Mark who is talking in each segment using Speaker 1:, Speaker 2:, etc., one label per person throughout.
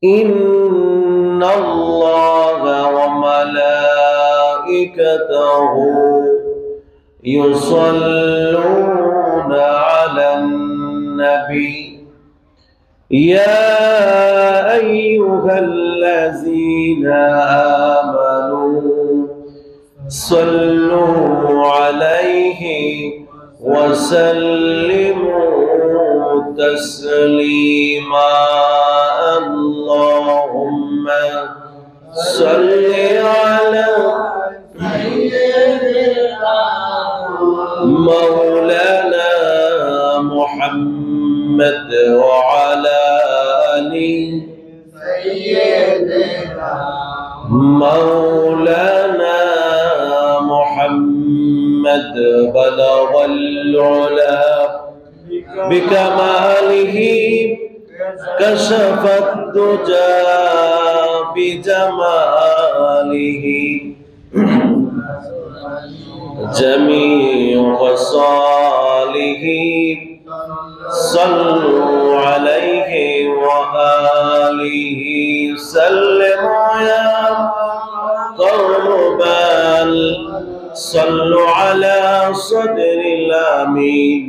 Speaker 1: إن الله وملائكته يصلون على النبي يا أيها الذين آمنوا صلوا عليه وسلموا تسليما اللهم صل على مولانا محمد وعلى آل مولانا محمد بلغ العلا بكماله كشف الدجى بجماله جميع خصاله صلوا عليه وآله سلموا يا قوم بل صلوا على صدر الأمين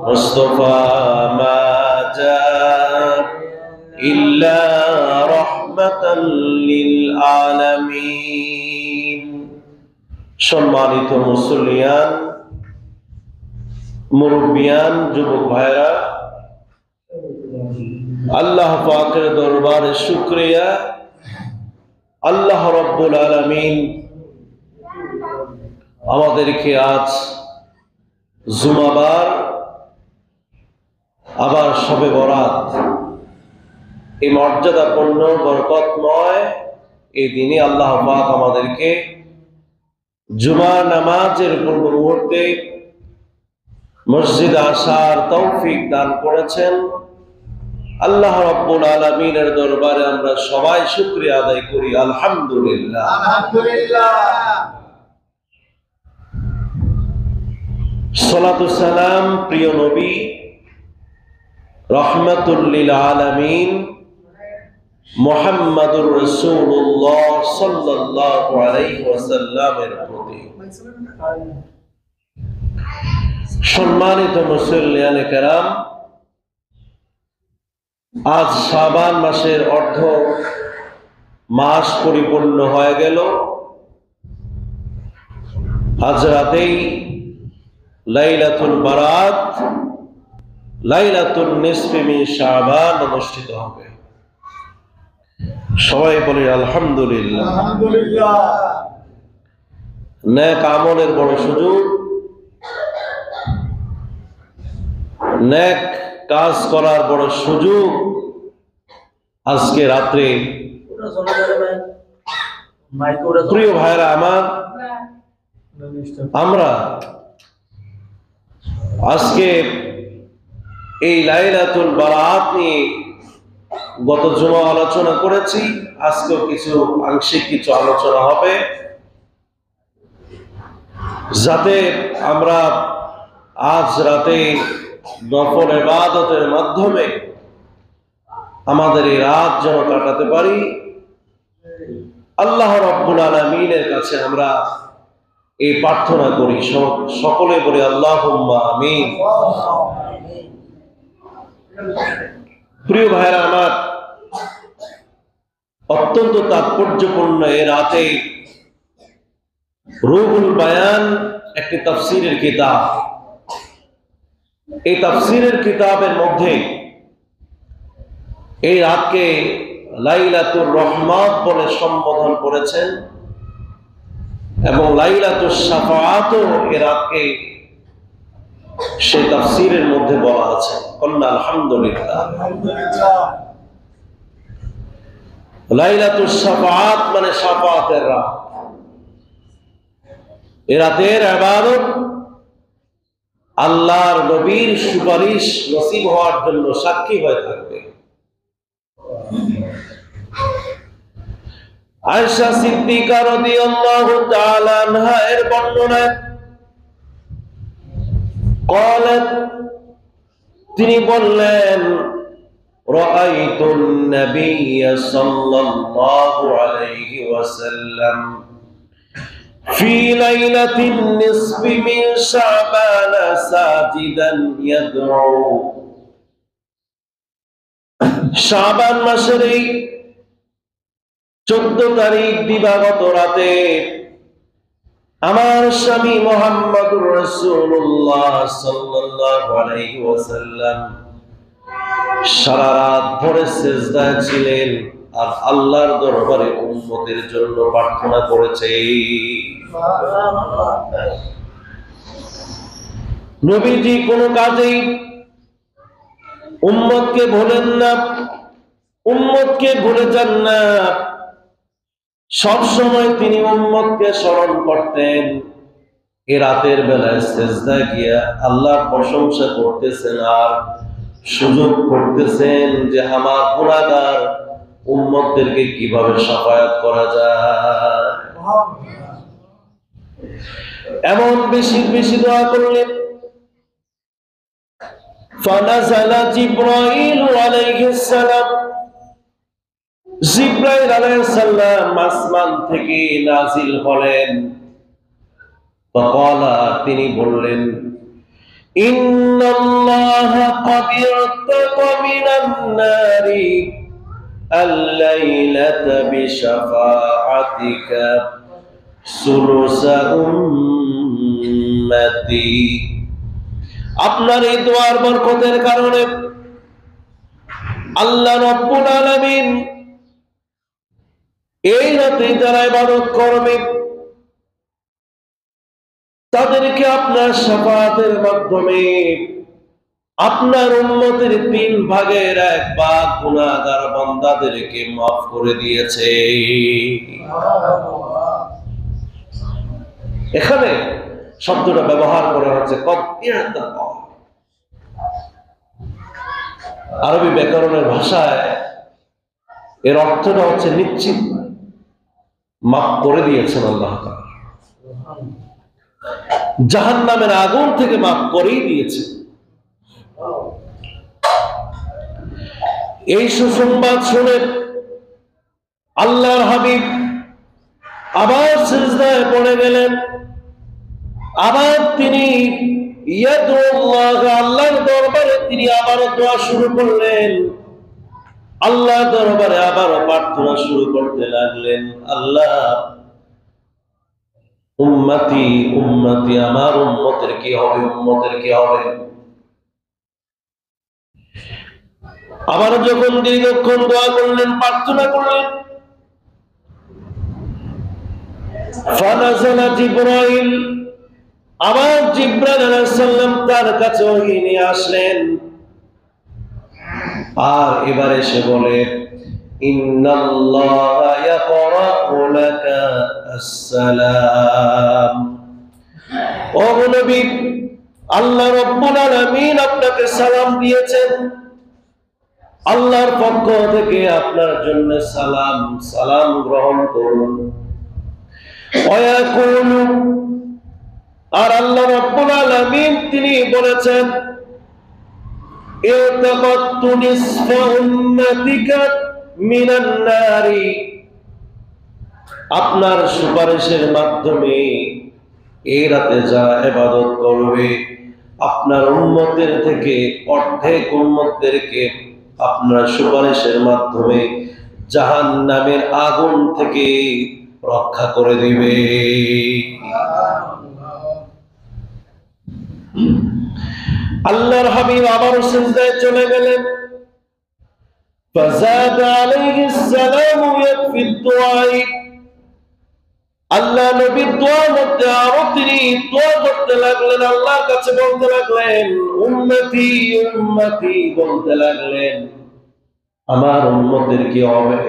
Speaker 1: مصطفى ما جاء إلا رحمة للعالمين সম্মানিত মুসলিয়ান মুরব্বিয়ান যুবক ভাইরা আল্লাহ পাকের দরবারে শুকরিয়া আল্লাহ রাব্বুল আলামিন আমাদেরকে আজ জুমাবার আবার শবে বরাত এই মর্যাদাপূর্ণ বরকতময় এই দিনে আল্লাহ পাক আমাদেরকে জুমার নামাজের পূর্ব মুহূর্তে মসজিদে আসার তৌফিক দান করেছেন। আল্লাহ রাব্বুল আলামিনের দরবারে আমরা সবাই শুকরিয়া আদায় করি আলহামদুলিল্লাহ। আলহামদুলিল্লাহ। সালাতু সালাম প্রিয় নবী রাহমাতুল লিল আলামিন মুহাম্মাদুর রাসূলুল্লাহ সাল্লাল্লাহু আলাইহি ওয়াসাল্লামের প্রতি। সম্মানিত মুসল্লিয়ানে কেরাম, আজ শাবান মাসের অর্ধ মাস পরিপূর্ণ হয়ে গেল। আজ রাতেই লাইলাতুল বারাত লাইলাতুন নিসফি মিন শাবান অনুষ্ঠিত হবে। সবাই বলি আলহামদুলিল্লাহ। আলহামদুলিল্লাহ। নেক আমলের বড় সুযোগ, নেক কাজ করার বড় সুযোগ আজকে রাত্রে। প্রিয় ভাইরা আমার, আমরা আজকে এই লাইলাতুল বারাত নিয়ে গত জুমা আলোচনা করেছি, আজকেও কিছু আংশিক কিছু আলোচনা হবে, যাতে আমরা আজ রাতে নফল ইবাদতের মাধ্যমে আমাদের এই রাত যেন কাটাতে পারি। আল্লাহ রাব্বুল আলামিনের কাছে আমরা এই প্রার্থনা করি, সকলে বলি আল্লাহুম্মা আমিন। প্রিয় ভাইরা আমার, অত্যন্ত তাৎপর্যপূর্ণ এই রাতে রুহুল বায়ান একটি তাফসীরের কিতাব। এই তাফসীরের কিতাবের মধ্যে এই রাতকে লাইলাতুর রহমাত বলে সম্বোধন করেছেন এবং লাইলাতুস শাফাআতও এই রাতকে সেই তাফসীরের মধ্যে বলা আছে। আলহামদুলিল্লাহ। লাইলাতুস শাফাআত মানে শাফাআতের রাত। এই রাতের ইবাদত আল্লাহর নবীর সুপারিশ নসিব হওয়ার জন্য সাক্ষী হয়ে থাকবে। আয়েশা সিদ্দিকা রাদিয়াল্লাহু তাআলা আনহা এর বর্ণনা قالت তিনি বললেন رأيت النبي صلى الله عليه وسلم في ليلة النصف من شعبان ساجدا يدعو শাবান মাসের এই 14 তারিখ দিবাগত রাতে আমার স্বামী মুহাম্মদুর রাসূলুল্লাহ সাল্লাল্লাহু আলাইহি ওয়াসাল্লাম সারা রাত ধরে সিজদায় ছিলেন আর আল্লাহর দরবারে উম্মতের জন্য প্রার্থনা করেছে। নবীজি কোনো কাজেই উম্মতকে ভুলেন না, উম্মতকে ভুলে যান না, সব সময় তিনি উম্মতকে স্মরণ করতেন। এই রাতের বেলায় সিজদায় গিয়া আল্লাহর প্রশংসা করতেছেন আর সুযোগ করতেছেন যে আমার গুনাহগার উম্মতদেরকে কিভাবে শাফায়াত করা যায়। এমন বেশি বেশি দোয়া করলেন। ফানাজালা জিবরাইল আলাইহিস সালাম, জিবরাইল আলাইহিস সালাম আসমান থেকে নাজিল হলেন। ফাকালা, তিনি বললেন, ইন্নাল্লাহা ক্বাদ ইরতাকা মিনান নারি আল-লাইলাতা বিশাফাআতিকা সুলুসা উম্মতি। আপনার এই দোয়ার বরকতের কারণে আল্লাহ রাব্বুল আলামিন এই রাতে যারা ইবাদত করবে তাদেরকে আপনার শাফাআতের মাধ্যমে আপনার উম্মতের 3 ভাগের 1 ভাগ গুনাহগার বান্দাদেরকে মাফ করে দিয়েছে। এখানে শব্দটা ব্যবহার করা হচ্ছে আরবি ব্যাকরণের ভাষায় এর অর্থটা হচ্ছে নিশ্চিত, মাফ করে দিয়েছেন আল্লাহ তাআলা, জাহান্নামের আগুন থেকে মাফ করেই দিয়েছে। এই সুসংবাদ শুনে আল্লাহর হাবিব আবার সিজদায় পড়ে গেলেন। আবার তিনি আল্লাহর দরবারে তিনি আবারও দোয়া শুরু করলেন। আল্লাহর দরবারে আবারও প্রার্থনা শুরু করতে লাগলেন, আল্লাহ উম্মতি উম্মতি, আমার উম্মতের কি হবে, উম্মতের কি হবে। আবার যখন দীর্ঘক্ষণ দোয়া করলেন, প্রার্থনা করলেন, ফানাজালা জিবরাইল, আবার জিবরাইল আলাইহিস সালাম তার কাছে ওহী নিয়ে আসলেন। আর এবারে সে বলে, ইন্নাল্লাহা ইয়াকরাউ লাকা আসসালাম। ও নবী, আল্লাহ রাব্বুল আলামিন আপনাকে সালাম দিয়েছেন, আল্লাহর পক্ষ থেকে আপনার জন্য সালাম, সালাম গ্রহণ করুন। ওয়ায়াকুলু, আর আল্লাহ রাব্বুল আলামিন তিনি বলেছেন, ইরতাকাতু নিসফা উম্মাতিকা মিনান নারি, আপনার সুপারিশের মাধ্যমে এই রাতে যারা ইবাদত করবে আপনার উম্মতের থেকে অর্ধেক উম্মতদেরকে আপনার সুপারিশের মাধ্যমে জাহান্নামের আগুন থেকে রক্ষা করে দিবে। আল্লাহর হাবিব আবার সিজদায় চলে গেলেন। فزاد عليه السلام يكفي الدعاء, আল্লাহ নবীর দোয়ার মধ্যে আরো তিনি দোয়া করতে লাগলেন, আল্লাহর কাছে বলতে লাগলেন, উম্মতি উম্মতি বলতে লাগলেন, আমার উম্মতের কি হবে।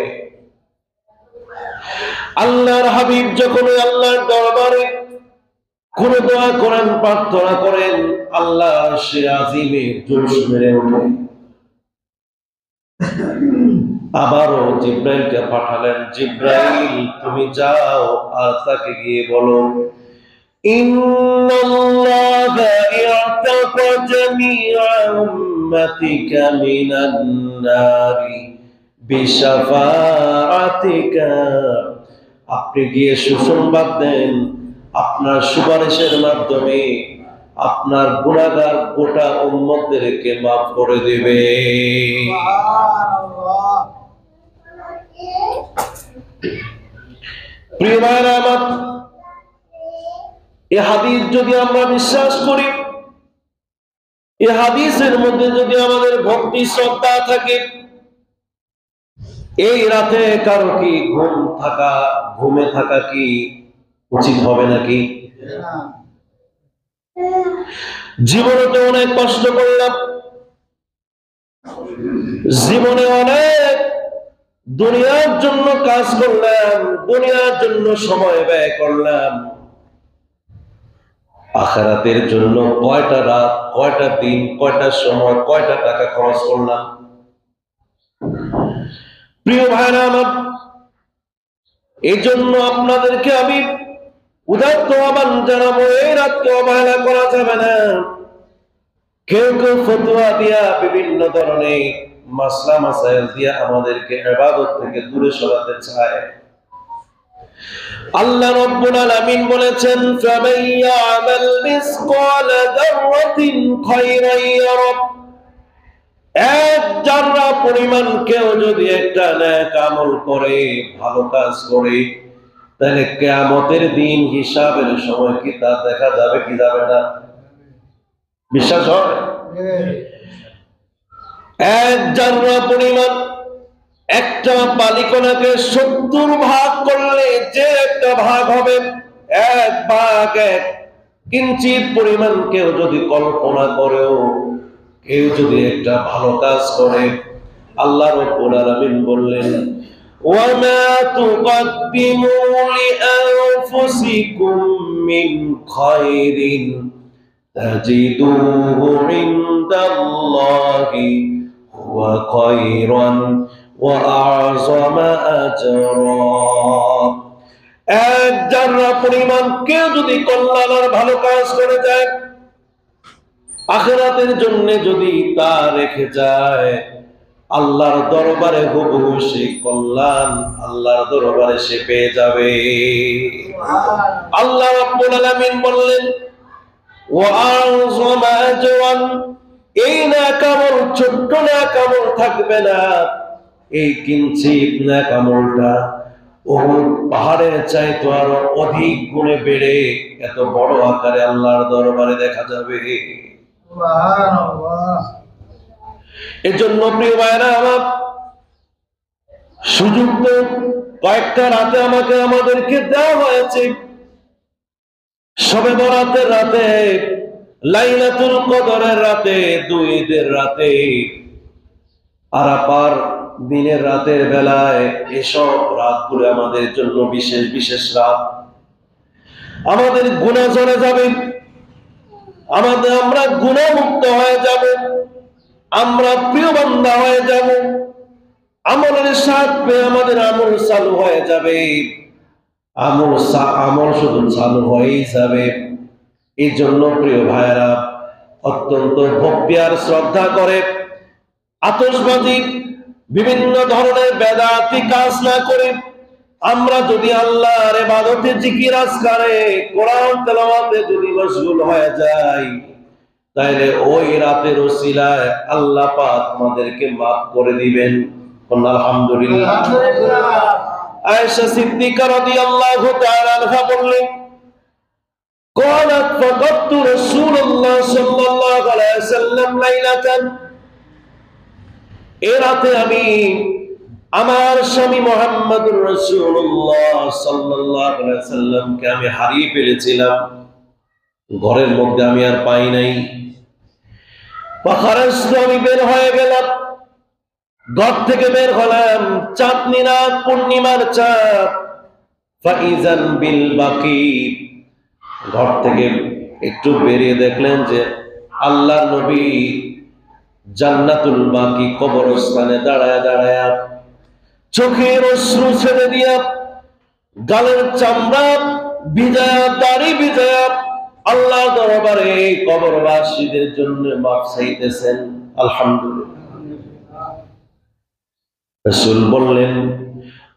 Speaker 1: আল্লাহর হাবিব যখন আল্লাহর দরবারে কোন দোয়া করেন, প্রার্থনা করেন, আল্লাহ সে আজিমে জোশ মেরে ওঠে। আবারও জিব্রাইলকে পাঠালেন, জিব্রাইল তুমি যাও আর তাকে গিয়ে বলো, ইন্নাল্লাহা i'তাকা জামিআ উম্মাতিকা মিনান নারি বিশাফাআতিকা। আপনি গিয়ে সুসংবাদ দেন, আপনার সুপারিশের মাধ্যমে আপনার গুনাহগার গোটা উম্মতদেরকে মাফ করে দিবে। প্রিয় ভাইরা আমার, এই হাদিস যদি আমরা বিশ্বাস করি, এই হাদিসের মধ্যে যদি আমাদের ভক্তি শ্রদ্ধা থাকে, এই রাতে কারো কি ঘুমে থাকা কি উচিত হবে নাকি? জীবনে তো অনেক কষ্ট করলাম, জীবনে অনেক দুনিয়ার জন্য কাজ করলাম, দুনিয়ার জন্য সময় ব্যয় করলাম, আখিরাতের জন্য কয়টা রাত, কয়টা দিন, কয়টা সময়, কয়টা টাকা খরচ করলাম। প্রিয় ভাইরা আমার, এই জন্য আপনাদেরকে আমি উদাত্ত আহ্বান জানাবো, এই রাতকে অবহেলা করা যাবে না। কেউ কেউ ফতোয়া দিয়া, বিভিন্ন ধরনের মাসলা মাসাইল দিয়া আমাদেরকে ইবাদত থেকে দূরে সরাতে চায়। আল্লাহ রাব্বুল আলামিন বলেছেন, ফামান ইয়ামাল মিসকালা যাররাতিন খায়রান ইয়ারা। এক জাররা পরিমাণ কেউ যদি একটা নেক আমল করে, ভালো কাজ করে, তাহলে কিয়ামতের দিন হিসাবের সময় কি তা দেখা যাবে কি যাবে না? বিশ্বাস হয়? এক জাররা পরিমাণ, একটা বালিকণাকে 70 ভাগ করলে যে একটা ভাগ হবে, এক ভাগ, এক কিঞ্চিত পরিমাণ কেউ যদি কল্পনা করেও, কেউ যদি একটা ভালো কাজ করে, আল্লাহ রাব্বুল আলামিন বললেন, ওয়ামা তুকদ্দিমু লিআনফুসিকুম মিন খায়রিন তাজিদুহু ইনদাল্লাহি হুয়া খায়রান ওয়া আ'যামা আজরা। এক জাররা পরিমাণ কেউ যদি কল্যাণ আর ভালো কাজ করে যায়, আখিরাতের জন্য যদি তা রেখে যায়, আল্লাহর দরবারে হুবহু সেই কল্যাণ আল্লাহর দরবারে সে পেয়ে যাবে। আল্লাহ রাব্বুল আলামিন বললেন, ওয়া আ'যামা আজরান, এই নেক আমল ছোট্ট নেক আমল থাকবে না, এই কিঞ্চিত নেক আমলটা উহুদ পাহাড়ের চাইতে আরো অধিক গুণে বেড়ে এত বড় আকারে আল্লাহর দরবারে দেখা যাবে। এজন্য প্রিয় ভাইরা আমার, সুযোগ তো কয়েকটা রাতে আমাদেরকে দেওয়া হয়েছে। শবে বরাতের রাতে, লাইলাতুল কদরের রাতে, দুই ঈদের রাতে, আরাফার দিনের রাতের বেলায়, এসব রাতগুলো আমাদের জন্য বিশেষ বিশেষ রাত। আমাদের গুনাহ ঝরে যাবে, আমরা গুনাহমুক্ত হয়ে যাব, আমরা প্রিয় বান্দা হয়ে যাব, আমলের সাথ পেয়ে আমাদের আমল চালু হয়ে যাবে, আমল শুধু চালু হয়েই যাবে। এই জন্য প্রিয় ভাইরা, অত্যন্ত ভক্তি আর শ্রদ্ধা করে আতশবাজি, বিভিন্ন ধরনের বেদাতি কাজ না করে আমরা যদি আল্লাহর ইবাদতে, জিকির আজকারে, কোরআন তেলাওয়াতে যদি মশগুল হয়ে যাই, তাহলে ওই রাতের ওসিলায় আল্লাহ পাক আমাদেরকে মাফ করে দিবেন। আলহামদুলিল্লাহ। আয়েশা সিদ্দিকা রাদিয়াল্লাহু তাআলা আনহা বললেন, قالت فقدت رسول الله صلى الله عليه وسلم ليلة, এই রাতে আমি আমার স্বামী মুহাম্মদুর রাসূলুল্লাহ সাল্লাল্লাহু আলাইহি ওয়াসাল্লামকে আমি হারিয়ে ফেলেছিলাম, ঘরের মধ্যে আমি আর পাই নাই। ফাখারাজতু, আমি বের হয়ে গেলাম, ঘর থেকে বের হলাম, চাঁদনি রাত, পূর্ণিমার চাঁদ। ফাইজান বিল বাকি, ঘর থেকে একটু বেরিয়ে দেখলেন যে আল্লাহর নবী জান্নাতুল বাকি কবরস্থানে দাঁড়ায় দাঁড়ায় চোখের অশ্রু ছেড়ে দিয়া, গালের চামড়া বিজয়া দাড়ি বিজয়া আল্লাহ দরবারে কবরবাসীদের জন্য মাফ চাইতেছেন। আলহামদুলিল্লাহ। রাসূল বললেন,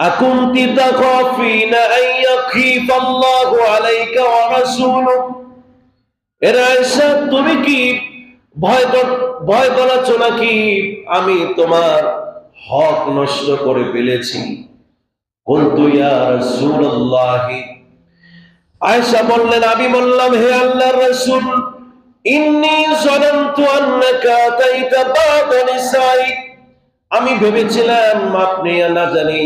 Speaker 1: আকুনতি তাখাফিনা আইয়াখিফাল্লাহু আলাইকা ওয়া রাসূলুহু, এরা আয়েশা তুমি কি ভয় করাচ্ছ নাকি আমি তোমার হক নষ্ট করে ফেলেছি? কুলতু ইয়া রাসূলুল্লাহ, আয়েশা বললেন, আমি বললাম, হে আল্লাহর রাসূল, ইন্নী যানানতু আন্নাকা আতাইতা বা'দা নিসাইক, আমি ভেবেছিলাম আপনি না জানি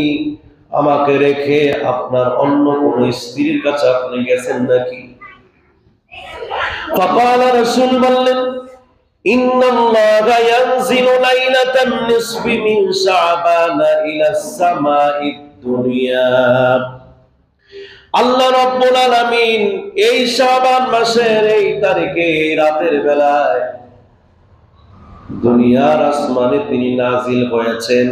Speaker 1: আমাকে রেখে আপনার অন্য কোন স্ত্রীর কাছে আপনি গেছেন নাকি? ফাকালা, রাসূল বললেন, ইন্নাল্লাহা ইয়ানজিলু লাইলাতান নিসফি মিন শাবান ইলা সামাঈদ দুনিয়া, আল্লাহ রাব্বুল আলামিন এই শাবান মাসের এই তারিখে রাতের বেলায় দুনিয়ার আসমানে তিনি নাজিল হয়েছেন।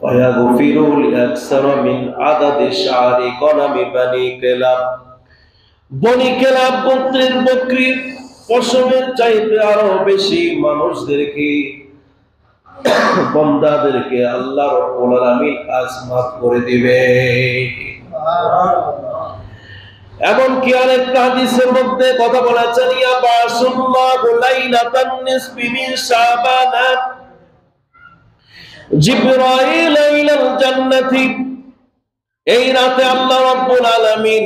Speaker 1: ওয়ায়াগফিরু লিআকসারা মিন আদাদি শাআরি কনামি বানি কিলাব, বনি কিলাব গোত্রের বকরীর পশমের চাইতে আরো বেশি মানুষদেরকে, বান্দাদেরকে আল্লাহ রাব্বুল আলামিন আজ মাফ করে দিবে। এমনকি আরেকটা হাদিসের মধ্যে কথা বলেছেন, ইয়াবাসুল্লাহু লাইলাতান নিসফি মিন শাবান জিবরাইল ইলাল জান্নাতি, এই রাতে আল্লাহ রাব্বুল আলামিন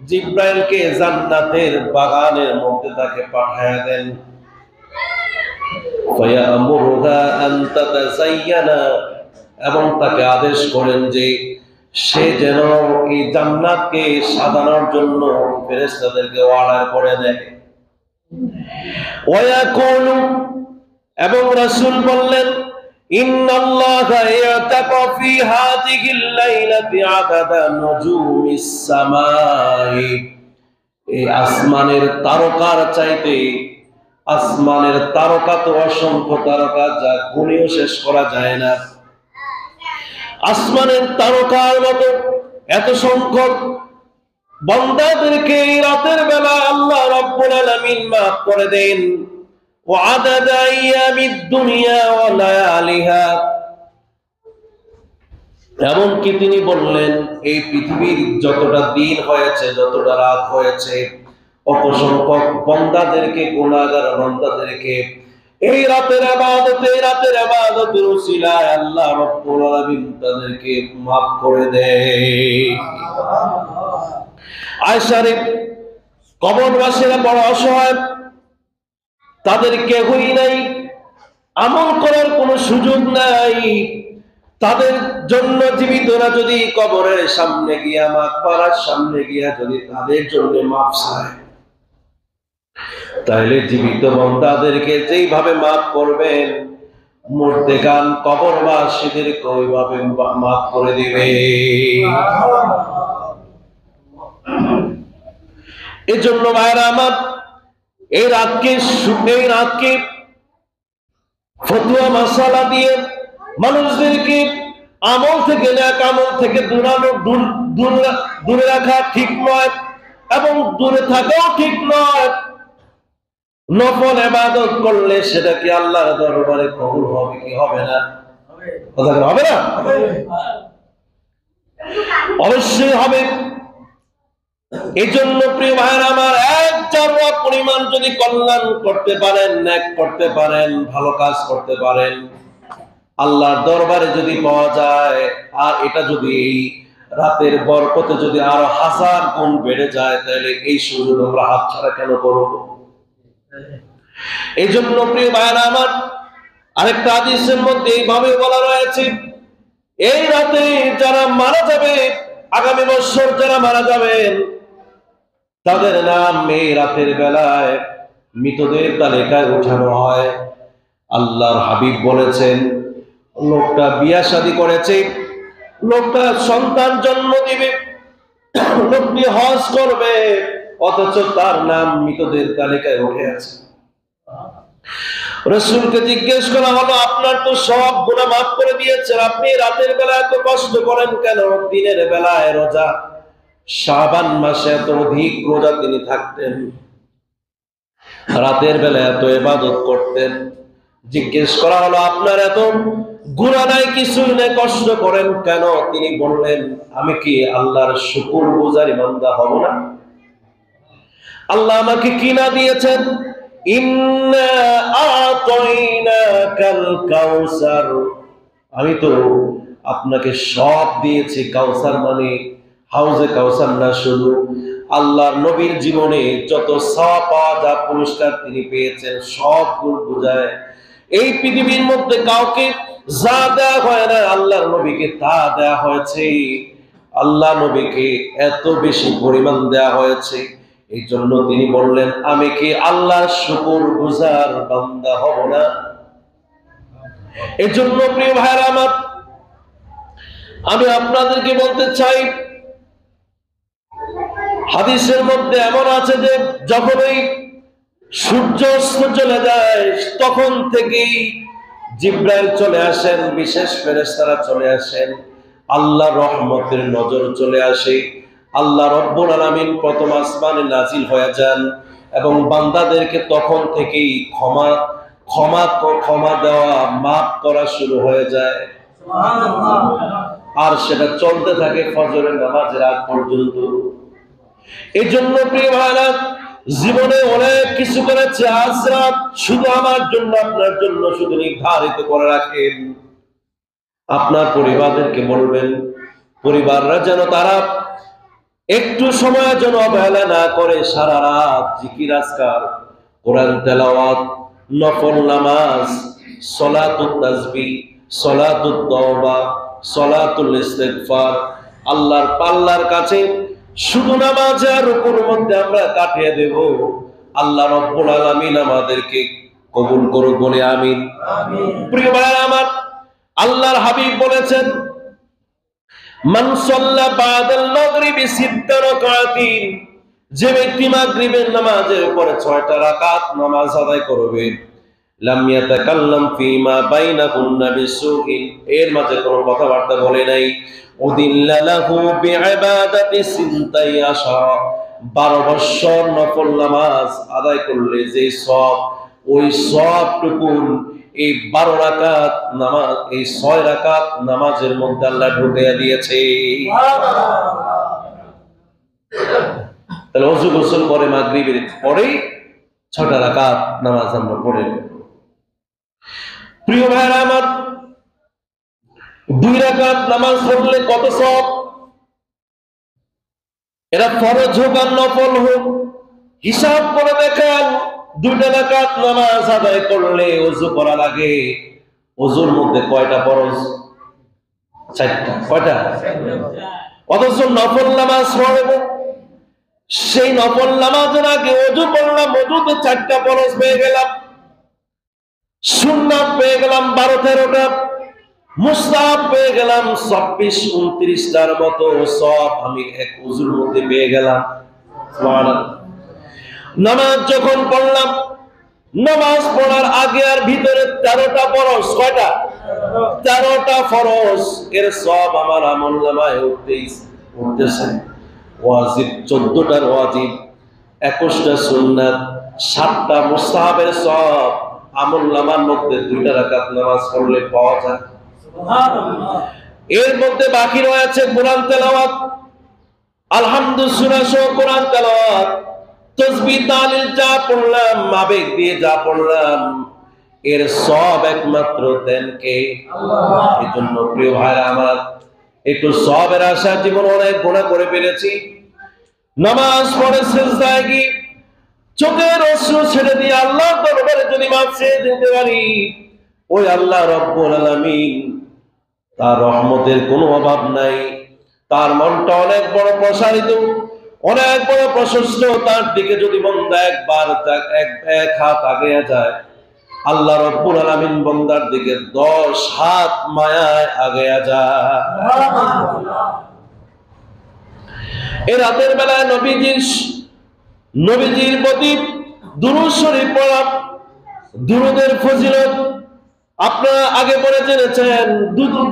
Speaker 1: জিবরাইলকে জান্নাতের বাগানের মধ্যে তাকে পাঠিয়ে দেন। ফায়ামুরুহা আন তাতাযায়্যানা, এবং তাকে আদেশ করেন যে সে যেন এই জান্নাতকে সাজানোর জন্য ফেরেশতাদেরকে অর্ডার করে দেয়। ওয়ায়াকুলু, এবং রাসূল বললেন, ইন্নাল্লাহা ইয়াতাকা ফি হাযিহিল লাইলাতি আদাদা নুজুমিস সামাই, এই আসমানের তারকার চাইতে, আসমানের তারকা তো অসংখ্য তারকা, যা গুণেও শেষ করা যায় না। আসমানের তারকার মতো এত সংখ্যক বান্দাদেরকে রাতের বেলা আল্লাহ রাব্বুল আলামিন মাফ করে দেন। ওয়া আদাদা আইয়ামিদ দুনিয়া ওয়া লায়ালিহা, এমনকি তিনি বললেন এই পৃথিবীর যতটা দিন হয়েছে, যতটা রাত হয়েছে, অত সংখ্যক বান্দাদেরকে, গুনাহগার বান্দাদেরকে এই রাতের ইবাদতের উসিলায় আল্লাহ রাব্বুল আলামিন তাদেরকে মাফ করে দেয়। আয়েশার কবরবাসীরা বড় অসহায়, তাদের কেউই নাই, আমল করার কোনো সুযোগ নাই। তাদের জন্য জীবিতরা যদি কবরের সামনে গিয়া, মাকবারার সামনে গিয়া যদি তাদের জন্য মাফ চায়, তাহলে জীবিত বান্দাদেরকে যেইভাবে মাফ করবেন, মুর্দেগান কবরবাসীদেরকে ওইভাবে মাফ করে দিবে। এজন্য ভাইরা আমার, এই রাতকে ফতোয়া মাসালা দিয়ে মানুষদেরকে আমল থেকে, নেক আমল থেকে দূরে রাখা ঠিক নয়, এবং দূরে থাকাও ঠিক নয়। নফল ইবাদত করলে সেটা কি আল্লাহর দরবারে কবুল হবে কি হবে না? কথা হবে না? অবশ্যই হবে। এই জন্য প্রিয় ভাইরা আমার, এক জাররা পরিমাণ যদি কল্যাণ করতে পারেন, নেক করতে পারেন, ভালো কাজ করতে পারেন, আল্লাহর দরবারে যদি পাওয়া যায়, আর এটা যদি এই রাতের বরকতে যদি আরো 1000 গুণ বেড়ে যায়, তাহলে এই সুযোগ আমরা হাতছাড়া কেন করব? এই জন্য প্রিয় ভাইরা আমার, আরেকটা হাদিসের মধ্যে এইভাবে বলা রয়েছে, এই রাতে যারা মারা যাবে, আগামী বছর যারা মারা যাবেন, তাদের নাম এই রাতের বেলায় মৃতদের তালিকায় উঠানো হয়। আল্লাহর হাবিব বলেছেন, লোকটা বিয়া শাদী করেছে, লোকটা সন্তান জন্ম দিবে, লোকটি হজ করবে, অথচ তার নাম মৃতদের তালিকায় উঠে আছে। রাসূলকে জিজ্ঞেস করা হলো, আপনার তো সব গুনাহ মাফ করে দিয়েছেন, আপনি রাতের বেলায় এত কষ্ট করেন কেন? দিনের বেলায় রোজা, শাবান মাসে এত অধিক রোজা তিনি থাকতেন, রাতের বেলা এত ইবাদত করতেন। জিজ্ঞেস করা হলো, আপনার এত গুনাহ নাই, কিছুই নাই, কষ্ট করেন কেন? তিনি বললেন, আমি কি আল্লাহর শুকরগুজারি বান্দা হব না? আল্লাহ আমাকে কি না দিয়েছেন? ইন্না আ'তাইনাকাল কাউসার, আমি তো আপনাকে সব দিয়েছি। কাউসার মানে হাউজে কাউসার না, শুধু আল্লাহর নবীর জীবনে যত সওয়াব পাওয়া যা পুরস্কার তিনি পেয়েছেন সবগুলো বোঝায়। এই পৃথিবীর মধ্যে কাউকে যা দেয়া হয় না, আল্লাহর নবীকে তা দেয়া হয়েছে। আল্লাহ নবীকে এত বেশি পরিমাণ দেয়া হয়েছে, এই জন্য তিনি বললেন, আমি কি আল্লাহর শুকরগুজার বান্দা হব না? এজন্য প্রিয় ভাইরা আমার, আমি আপনাদেরকে বলতে চাই, হাদিসের মধ্যে এমন আছে যে যখনই সূর্য অস্ত চলে যায় তখন থেকেই জিবরাইল চলে আসেন, বিশেষ ফেরেশতারা চলে আসেন, আল্লাহর রহমতের নজর চলে আসে। আল্লাহ রব্বুল আলামিন প্রথম আসমানে নাজিল হয়ে যান এবং বান্দাদেরকে তখন থেকেই ক্ষমা ক্ষমা ক্ষমা দেওয়া, মাফ করা শুরু হয়ে যায়। আর সেটা চলতে থাকে ফজরের নামাজের আগ পর্যন্ত। এই জন্য প্রিয় ভাইরা, জীবনে অনেক কিছু করেছে, আজ রাত শুধু আমার জন্য, আপনার জন্য শুধু নির্ধারিত করে রাখেন। আপনার পরিবারদেরকে বলবেন, পরিবাররা যেন তারা একটু সময়ের জন্য অবহেলা না করে, সারা রাত জিকির আজকার, কোরআন তেলাওয়াত, নফল নামাজ, সলাতুত তাসবিহ, সলাতুত তাওবা, সলাতুল ইস্তিগফার, আল্লাহর পাল্লার কাছে শুধু নামাজ আর রুকুর মধ্যে আমরা কাটিয়ে দেব। আল্লাহ রব্বুল আলামিন আমাদেরকে কবুল করুক বলে আমিন। প্রিয় ভাইরা আমার, আল্লাহর হাবিব বলেছেন, মান সাল্লা বাদাল মাগরিবি সিত্তা রাকাতিন, যে ব্যক্তি মাগরিবের নামাজের পরে 6টা রাকাত নামাজ আদায় করবে, লাম ইয়াতাকাল্লাম ফীমা বাইনাহুন্না বিসুইন, এর মাঝে কোনো কথাবার্তা বলে নাই, উদিল্লা লাহু বিইবাদাতি সিনতাই আশারা, 12 বছর নফল নামাজ আদায় করলে যে সওয়াব, ওই সওয়াবটুকু এই 12 রাকাত নামাজ, এই 6 রাকাত নামাজের মধ্যে আল্লাহ ঢুকিয়ে দিয়েছে। তাহলে ওযু গোসল করে মাগরিবের পরে 6টা রাকাত নামাজ আমরা পড়ে। প্রিয় ভাইরা আমার, 2 রাকাত নামাজ পড়লে কত সওয়াব? এরা ফরজ হোক আর নফল হোক, হিসাব করে দেখেন। 2 রাকাত নামাজ আদায় করলে ওযু করা লাগে, ওযুর মধ্যে কয়টা ফরজ? 4টা। কয়টা? অথচ নফল নামাজ পড়ব, সেই নফল নামাজের আগে ওযু করলাম, ওযুতে 4টা ফরজ পেয়ে গেলাম, সুন্নাত পেয়ে গেলাম 12-13টা, মুস্তাহাব পেয়ে গেলাম 26-29টার মতো সওয়াব আমি এক ওযুর মধ্যে পেয়ে গেলাম। সুবহানাল্লাহ। নামাজ যখন পড়লাম, নামাজ পড়ার আগে আর ভিতরে 13টা ফরজ। কয়টা? 13টা ফরজ, এর সওয়াব আমার আমলনামায় উঠতেছে। ওয়াজিব 14টার ওয়াজিব, 21টা সুন্নাত, 7টা মুস্তাহাবের সওয়াব আমলনামার মধ্যে 2টা রাকাত নামাজ পড়লে পাওয়া যায়। সুবহানাল্লাহ। এর মধ্যে বাকি রয়েছে কোরআন তেলাওয়াত, আলহামদুলিল্লাহ সূরা সহ কোরআন তেলাওয়াত, তাসবিহ তাহলিল যা পড়লাম, আবেগ দিয়ে যা পড়লাম, এর সব একমাত্র দেন কে? আল্লাহ। এজন্য প্রিয় ভাইরা আমার, একটু সওয়াবের আশা, জীবন অনেক গুনাহ করে ফেলেছি। নামাজ পড়ে সিজদায় গিয়ে চোখের অশ্রু ছেড়ে দিয়ে আল্লাহর দরবারে যদি মাফ চেয়ে দিতে পারি, ওই আল্লাহ রব্বুল আলামিন, তার রহমতের কোনো অভাব নাই। তার মনটা অনেক বড় প্রসারিত, অনেক বড় প্রশস্ত। তার দিকে যদি বান্দা একবার এক হাত আগে যায়, আল্লাহ রব্বুল আলামিন বান্দার দিকে 10 হাত মায়ায় আগে যায়। এই রাতের বেলায় নবীজির প্রতি দুরূদ শরীফ পড়া, দুরূদের ফজিলত আপনারা আগে পড়ে জেনেছেন।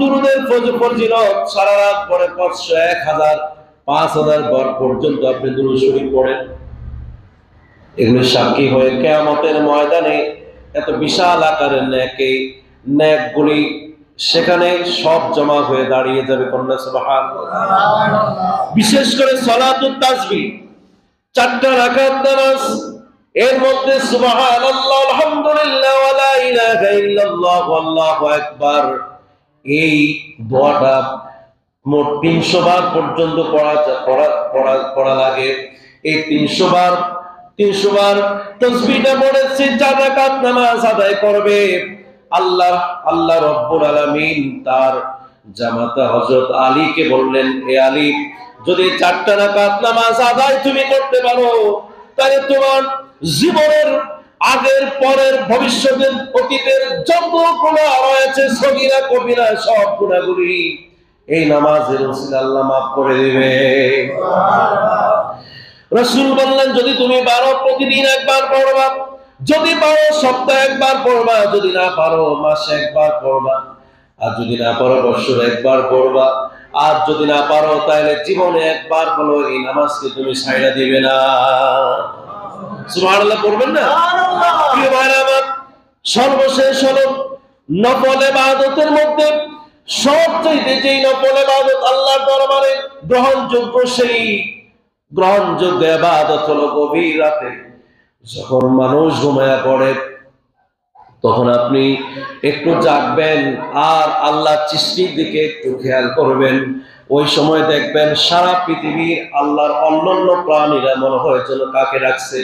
Speaker 1: দুরূদের ফজিলত সারা রাত পড়ে 501,000 5000 বার পর্যন্ত আপনি দুরূদ শরীফ পড়েন, এগুলো সাক্ষী হয়ে কিয়ামতের ময়দানে এত বিশাল আকারের নেকগুলি সেখানে সব জমা হয়ে দাঁড়িয়ে যাবে। কন্যা সুবহানাল্লাহ। বিশেষ করে সালাতুত তাসবিহ, 4টা রাকাত নামাজ, এর মধ্যে সুবহানাল্লাহ, আলহামদুলিল্লাহ, ওয়া লা ইলাহা ইল্লাল্লাহ, আল্লাহু আকবার, এই দোয়াটা মোট 300 বার পর্যন্ত পড়া লাগে। এই 300 বার তাসবিহটা পড়ে 4 রাকাত নামাজ আদায় করবে। আল্লাহ রব্বুল আলামিন তার জামাতা হযরত আলীকে বললেন, হে আলী, যদি 4টা রাকাত নামাজ আদায় তুমি করতে পারো, তাহলে তোমার জীবনের আগের পরের ভবিষ্যতের অতীতের যত গুনাহ রয়েছে, সগীরা কবিরা, সব গুনাহগুলি এই নামাজের ওসিলায় আল্লাহ মাফ করে দিবে। রাসূল বললেন, যদি তুমি পারো প্রতিদিন একবার পড়বা, যদি পারো সপ্তাহে একবার পড়বা, যদি না পারো মাসে একবার পড়বা, আর যদি না পারো বছরে একবার পড়বা, আর যদি না পারো তাহলে জীবনে একবার হলো এই নামাজকে তুমি ছাইড়া দিবে না। সুবহানাল্লাহ পড়বেন না? প্রিয় ভাইরা আমার, সর্বশেষ হলো নফল ইবাদতের মধ্যে সবচেয়ে যেই নফল ইবাদত আল্লাহর দরবারে গ্রহণযোগ্য, সেই গ্রহণযোগ্য ইবাদত হলো গভীর রাতে যখন মানুষ ঘুমায়া পড়ে, তখন আপনি একটু জাগবেন আর আল্লাহ সৃষ্টির দিকে একটু খেয়াল করবেন। ওই সময় দেখবেন সারা পৃথিবীর আল্লাহর অন্যান্য প্রাণীরা মনে হয় যেন কাকে রাখছে,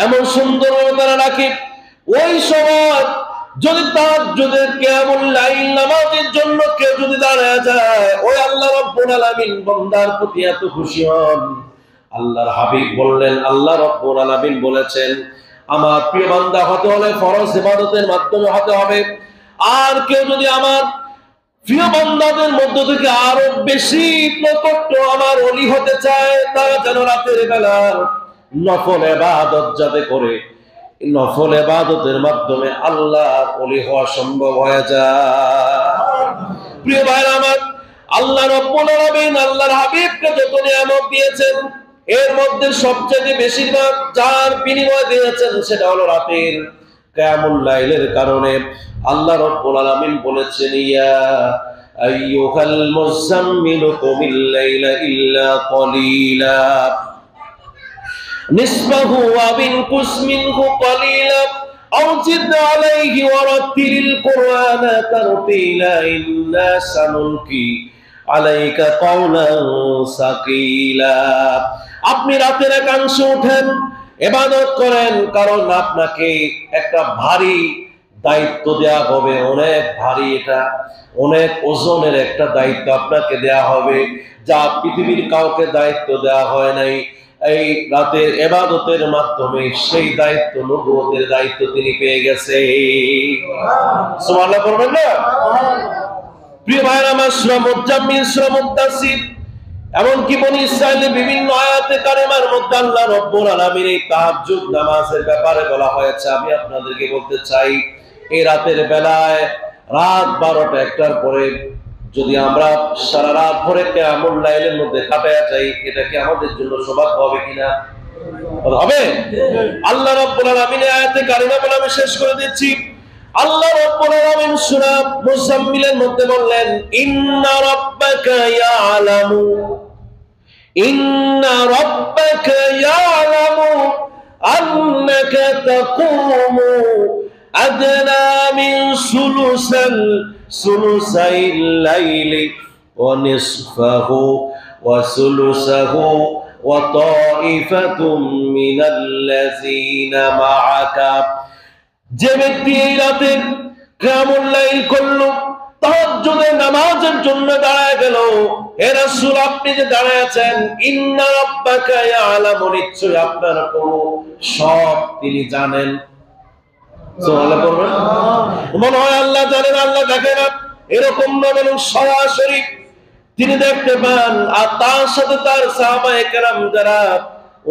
Speaker 1: এমন সুন্দর তারা রাখে। ওই সময় যদি তাহাজ্জুদের কিয়ামুল লাইল নামাজের জন্য কেউ যদি দাঁড়ায় যায়, ওই আল্লাহ রাব্বুল আলামিন বান্দার প্রতি এত খুশি হন। আল্লাহর হাবিব বললেন, আল্লাহ রাব্বুল আলামিন বলেছেন, আমার প্রিয় বান্দা হতে হলে ফরজ ইবাদতের মাধ্যমে হতে হবে। আর কেউ যদি আমার প্রিয় বান্দাদের মধ্য থেকে আরো বেশি প্রকট আমার ওলি হতে চায়, তারা যেন রাতের বেলা নফল ইবাদত যাতে করে, নফল ইবাদতের মাধ্যমে আল্লাহর ওলি হওয়া সম্ভব হয়ে যায়। প্রিয় ভাইরা আমার, আল্লাহ রাব্বুল আলামিন আল্লাহর হাবিবকে যত নিয়ামত দিয়েছেন, এর মধ্যে সবচেয়ে বেশিরভাগ যার বিনিময় দিয়েছেন সেটা হলো রাতের কিয়ামুল লাইলের কারণে। আল্লাহ রাব্বুল আলামিন বলেছেন, ইয়া আইয়ুহাল মুযাম্মিলু কুমিল লাইলা ইল্লা ক্বালিলা নিসফাহু ওয়া বিনকুস মিনহু ক্বালিলা আও জিদ আলাইহি ওয়া রাত্তিলিল কুরআনা তারতিলা ইন্না সানুলকি আলাইকা কাওলান সাকিলা। আপনি রাতের একাংশ উঠেন, ইবাদত করেন, কারণ আপনাকে একটা ভারী দায়িত্ব দেয়া হবে, অনেক ভারী, এটা অনেক ওজনের একটা দায়িত্ব আপনাকে দেয়া হবে, যা পৃথিবীর কাউকে দায়িত্ব দেয়া হয় নাই। এই রাতের ইবাদতের মাধ্যমে সেই দায়িত্ব, নবুয়তের দায়িত্ব তিনি পেয়ে গেছে। সুবহানাল্লাহ বলবেন না? প্রিয় ভাইরা আমার, সূরা মুজাম্মিল, সূরা মুদ্দাসসির, এমনকি বনি ইসরাঈলের বিভিন্ন আয়াতে কারিমার মধ্যে আল্লাহ রাব্বুল আলামিন এই তাহাজ্জুদ নামাজের ব্যাপারে বলা হয়েছে। আমি আপনাদেরকে বলতে চাই, এই রাতের বেলায় রাত 12টা 1টার পরে যদি আমরা সারা রাত ভরে কিয়ামুল লাইলের মধ্যে কাটায়া যাই, এটা কি আমাদের জন্য সৌভাগ্য হবে কিনা? হবে। আল্লাহ রাব্বুল আলামিন আয়াতে কারিমা বলে আমি শেষ করে দিচ্ছি। আল্লাহ রাব্বুল আলামিন সূরা মুজাম্মিলের মধ্যে বললেন, ইন্না রাব্বাকা ইয়ালামু আন্নাকা তাকুমু আদনা মিন সুলুসাইল লাইলি ওয়া নিসফাহু ওয়া সুলুসাহু ওয়া তাইফাতুম মিনাল্লাযীনা মাআকা। যে ব্যক্তি এই রাতে কিয়ামুল লাইল করলো, তাহাজ্জুদের নামাজের জন্য দাঁড়ায় গেল, হে রাসূল আপনি যে দাঁড়ায় আছেন, ইন্না রাব্বাকা ইয়ালামু, নিশ্চয়ই আপনার সব তিনি জানেন। সুবহানাল্লাহ বলবেন? মনে হয় আল্লাহ জানেন, আল্লাহ দেখেন না, এরকম না, বলুন সরাসরি তিনি দেখতে পান। আর তার সাথে তার সাহাবায়ে কেরাম যারা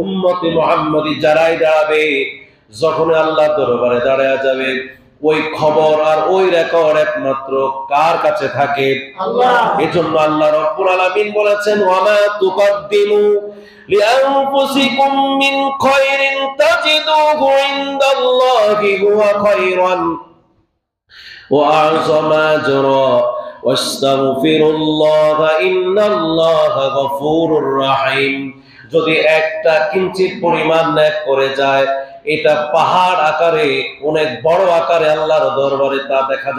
Speaker 1: উম্মতে মুহাম্মদী যারাই দাঁড়াবে, যখন আল্লাহ দরবারে দাঁড়ায় যাবে, ওই খবর আর ওই রেকর্ড একমাত্র কার কাছে থাকে?
Speaker 2: আল্লাহ।
Speaker 1: এজন্য আল্লাহ রাব্বুল আলামিন বলেছেন, ওয়ামা তুকদ্দিমু লিআনফুসিকুম মিন খায়রিন তাজিদুহু ইনদাল্লাহি হুয়া খায়রান ওয়া আ'যামা আজরা ওয়াস্তাগফিরুল্লাহা ইন্নাল্লাহা গফুরুর রাহিম। যদি একটা কিঞ্চিত পরিমাণ নেক করে যায়, এটা পাহাড় আকারে, অনেক বড় আকারে আল্লাহর দরবারে তা দেখা যায়।